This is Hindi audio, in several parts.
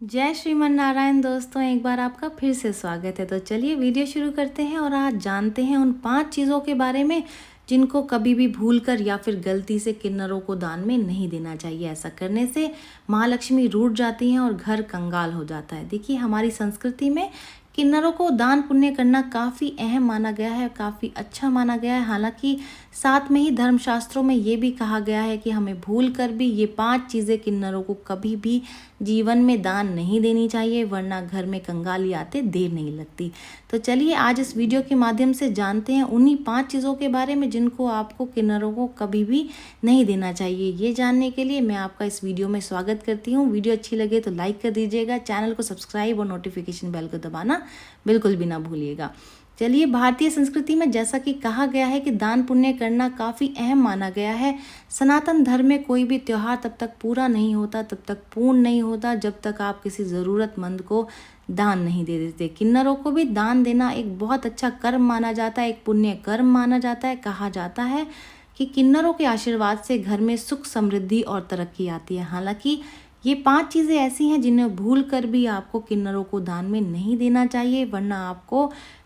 जय श्रीमन नारायण दोस्तों, एक बार आपका फिर से स्वागत है। तो चलिए वीडियो शुरू करते हैं और आज जानते हैं उन 5 चीज़ों के बारे में जिनको कभी भी भूलकर या फिर गलती से किन्नरों को दान में नहीं देना चाहिए। ऐसा करने से महालक्ष्मी रूठ जाती हैं और घर कंगाल हो जाता है। देखिए, हमारी संस्कृति में किन्नरों को दान पुण्य करना काफ़ी अहम माना गया है, काफ़ी अच्छा माना गया है। हालांकि साथ में ही धर्मशास्त्रों में ये भी कहा गया है कि हमें भूल कर भी ये 5 चीज़ें किन्नरों को कभी भी जीवन में दान नहीं देनी चाहिए, वरना घर में कंगाली आते देर नहीं लगती। तो चलिए आज इस वीडियो के माध्यम से जानते हैं उन्हीं 5 चीज़ों के बारे में जिनको आपको किन्नरों को कभी भी नहीं देना चाहिए। ये जानने के लिए मैं आपका इस वीडियो में स्वागत करती हूँ। वीडियो अच्छी लगे तो लाइक कर दीजिएगा, चैनल को सब्सक्राइब और नोटिफिकेशन बेल को दबाना बिल्कुल भी ना भूलिएगा। चलिए, भारतीय संस्कृति में जैसा कि कहा गया है कि दान पुण्य करना काफ़ी अहम माना गया है। सनातन धर्म में कोई भी त्यौहार तब तक पूरा नहीं होता, तब तक पूर्ण नहीं होता जब तक आप किसी ज़रूरतमंद को दान नहीं दे देते। किन्नरों को भी दान देना एक बहुत अच्छा कर्म माना जाता है, एक पुण्य कर्म माना जाता है। कहा जाता है कि किन्नरों के आशीर्वाद से घर में सुख समृद्धि और तरक्की आती है। हालांकि ये 5 चीज़ें ऐसी हैं जिन्हें भूल कर भी आपको किन्नरों को दान में नहीं देना चाहिए, वरना आपको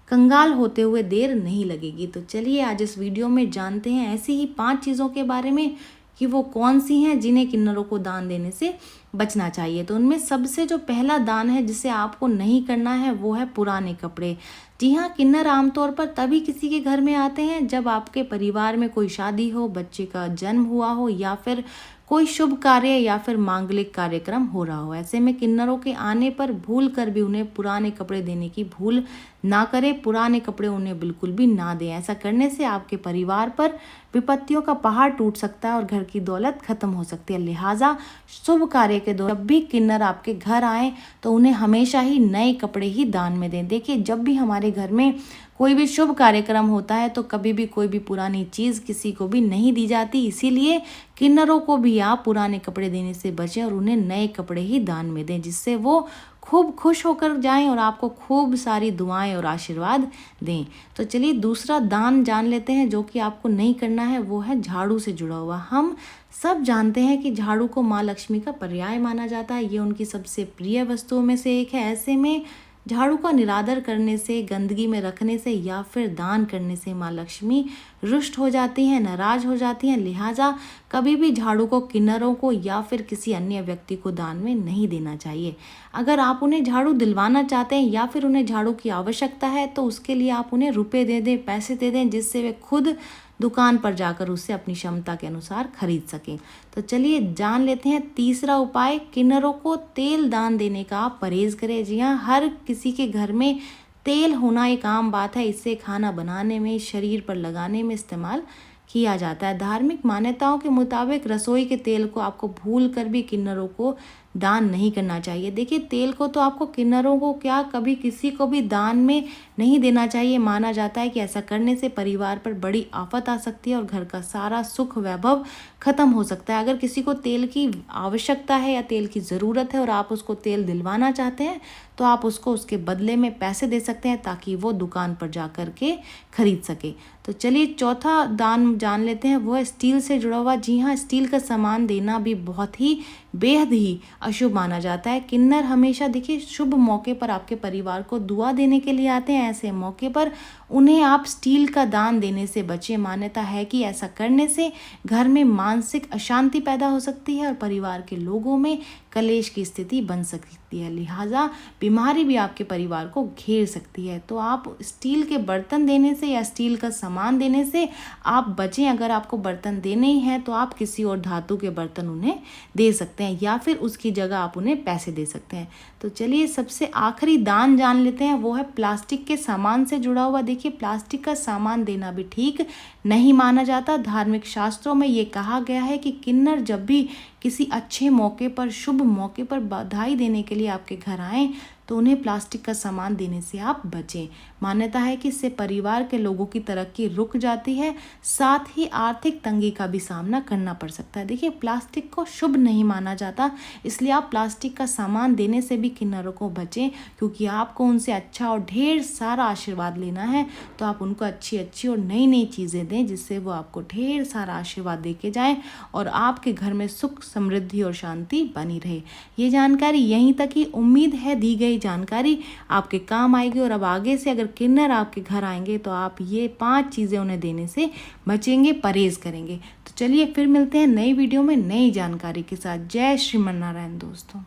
कंगाल होते हुए देर नहीं लगेगी। तो चलिए आज इस वीडियो में जानते हैं ऐसी ही 5 चीज़ों के बारे में कि वो कौन सी हैं जिन्हें किन्नरों को दान देने से बचना चाहिए। तो उनमें सबसे जो पहला दान है जिसे आपको नहीं करना है वो है पुराने कपड़े। जी हाँ, किन्नर आमतौर पर तभी किसी के घर में आते हैं जब आपके परिवार में कोई शादी हो, बच्चे का जन्म हुआ हो या फिर कोई शुभ कार्य या फिर मांगलिक कार्यक्रम हो रहा हो। ऐसे में किन्नरों के आने पर भूल कर भी उन्हें पुराने कपड़े देने की भूल ना करें। पुराने कपड़े उन्हें बिल्कुल भी ना दें। ऐसा करने से आपके परिवार पर विपत्तियों का पहाड़ टूट सकता है और घर की दौलत खत्म हो सकती है। लिहाजा शुभ कार्य के दौरान जब भी किन्नर आपके घर आए तो उन्हें हमेशा ही नए कपड़े ही दान में दें। देखिए, जब भी हमारे घर में कोई भी शुभ कार्यक्रम होता है तो कभी भी कोई भी पुरानी चीज़ किसी को भी नहीं दी जाती। इसीलिए किन्नरों को भी आप पुराने कपड़े देने से बचें और उन्हें नए कपड़े ही दान में दें, जिससे वो खूब खुश होकर जाएं और आपको खूब सारी दुआएं और आशीर्वाद दें। तो चलिए दूसरा दान जान लेते हैं जो कि आपको नहीं करना है, वो है झाड़ू से जुड़ा हुआ। हम सब जानते हैं कि झाड़ू को माँ लक्ष्मी का पर्याय माना जाता है। ये उनकी सबसे प्रिय वस्तुओं में से एक है। ऐसे में झाड़ू का निरादर करने से, गंदगी में रखने से या फिर दान करने से माँ लक्ष्मी रुष्ट हो जाती हैं, नाराज हो जाती हैं। लिहाजा कभी भी झाड़ू को किन्नरों को या फिर किसी अन्य व्यक्ति को दान में नहीं देना चाहिए। अगर आप उन्हें झाड़ू दिलवाना चाहते हैं या फिर उन्हें झाड़ू की आवश्यकता है तो उसके लिए आप उन्हें रुपए दे दें, पैसे दे दें, जिससे वे खुद दुकान पर जाकर उससे अपनी क्षमता के अनुसार खरीद सकें। तो चलिए जान लेते हैं तीसरा उपाय, किन्नरों को तेल दान देने का आप परहेज करें। जी हाँ, हर किसी के घर में तेल होना एक आम बात है। इससे खाना बनाने में, शरीर पर लगाने में इस्तेमाल किया जाता है। धार्मिक मान्यताओं के मुताबिक रसोई के तेल को आपको भूल कर भी किन्नरों को दान नहीं करना चाहिए। देखिए, तेल को तो आपको किन्नरों को क्या कभी किसी को भी दान में नहीं देना चाहिए। माना जाता है कि ऐसा करने से परिवार पर बड़ी आफत आ सकती है और घर का सारा सुख वैभव खत्म हो सकता है। अगर किसी को तेल की आवश्यकता है या तेल की ज़रूरत है और आप उसको तेल दिलवाना चाहते हैं तो आप उसको उसके बदले में पैसे दे सकते हैं ताकि वो दुकान पर जा कर के खरीद सके। तो चलिए चौथा दान जान लेते हैं, वो है स्टील से जुड़ा हुआ। जी हाँ, स्टील का सामान देना भी बहुत ही बेहद ही अशुभ माना जाता है। किन्नर हमेशा देखिए शुभ मौके पर आपके परिवार को दुआ देने के लिए आते हैं। ऐसे मौके पर उन्हें आप स्टील का दान देने से बचें। मान्यता है कि ऐसा करने से घर में मानसिक अशांति पैदा हो सकती है और परिवार के लोगों में कलेश की स्थिति बन सकती है। लिहाजा बीमारी भी आपके परिवार को घेर सकती है। तो आप स्टील के बर्तन देने से या स्टील का सामान देने से आप बचें। अगर आपको बर्तन देने ही हैं तो आप किसी और धातु के बर्तन उन्हें दे सकते हैं या फिर उसकी जगह आप उन्हें पैसे दे सकते हैं। तो चलिए सबसे आखिरी दान जान लेते हैं, वो है प्लास्टिक के सामान से जुड़ा हुआ। देखिए, प्लास्टिक का सामान देना भी ठीक नहीं माना जाता। धार्मिक शास्त्रों में ये कहा गया है कि किन्नर जब भी किसी अच्छे मौके पर, शुभ मौके पर बधाई देने के लिए आपके घर आएँ तो उन्हें प्लास्टिक का सामान देने से आप बचें। मान्यता है कि इससे परिवार के लोगों की तरक्की रुक जाती है, साथ ही आर्थिक तंगी का भी सामना करना पड़ सकता है। देखिए, प्लास्टिक को शुभ नहीं माना जाता, इसलिए आप प्लास्टिक का सामान देने से भी किन्नरों को बचें, क्योंकि आपको उनसे अच्छा और ढेर सारा आशीर्वाद लेना है। तो आप उनको अच्छी अच्छी और नई नई चीज़ें दें, जिससे वो आपको ढेर सारा आशीर्वाद दे के जाएँ और आपके घर में सुख, समृद्धि और शांति बनी रहे। ये जानकारी यहीं तक ही। उम्मीद है दी गई जानकारी आपके काम आएगी, और अब आगे से अगर किन्नर आपके घर आएंगे तो आप ये 5 चीज़ें उन्हें देने से बचेंगे, परहेज करेंगे। तो चलिए फिर मिलते हैं नई वीडियो में नई जानकारी के साथ। जय श्रीमन नारायण दोस्तों।